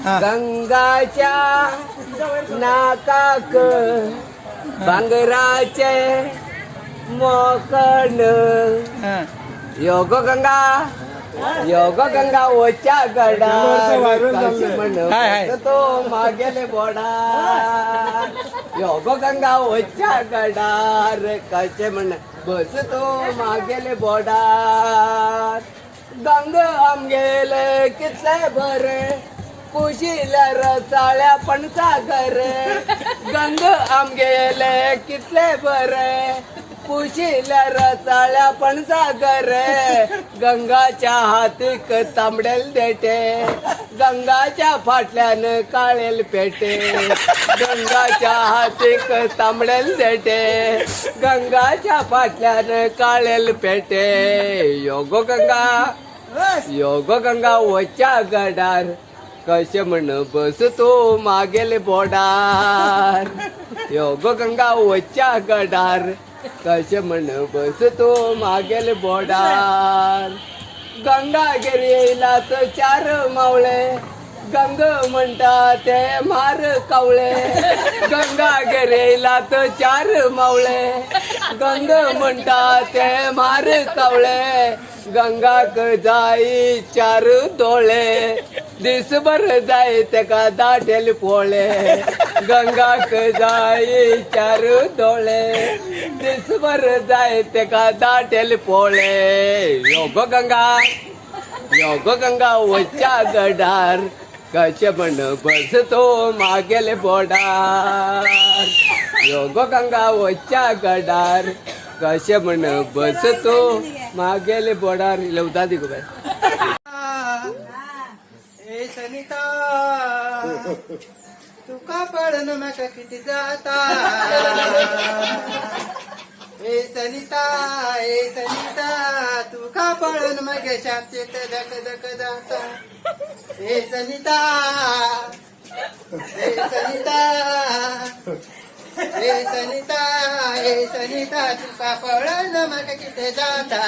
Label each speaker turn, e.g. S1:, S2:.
S1: गंगाच्या नाकाक बांगराचे मोकण योग गंगा ओच्या गडा तो मागेले बोडा योग गंगा ओच्या गडार कसे म्हण बस तो मागेले बोडा गंग आमगेले कितले बरे कुशील्या रसाळ्या पणसागर गंग आमगेले कितले बरे कुशील्या रसाळ्या पणसागर गंगाच्या हातीक तांबडेल देटे गंगाच्या फाटल्यान काळेल पेटे गंगाच्या हातीक तांबडेल देटे गंगाच्या फाटल्यान काळेल पेटे योगो गंगा वच्या गडार कशे म्हण बस तो मागेले बोडार योग गंगा वच्या गडार कशे म्हण बस तो मागेले बोडार गंगा गेला तर चार मावळे गंग म्हणता ते मार कावळे गंगा गेला तर चार मावळे गंग म्हणता ते मार कावळे गंगाक जाई चार डोळे दिसभर जाय तेका दाटेल पोळे गंगाक जाई चार डोळे दिसभर जाय तेका दाटेल पोळे योग गंगा वच्या गडार कशे म्हण बस तो मागेले बोडार योग गंगा वच्या गडार कशे म्हण बस तो मागेले बोडार लवता दी गो बाय
S2: ए सनिता तुका पडन म्हाका किती जाता ए सनिता तुका पडन म्हागे शांतीत धक धक जाता ए सनिता तुका पडन म्हाका किती जाता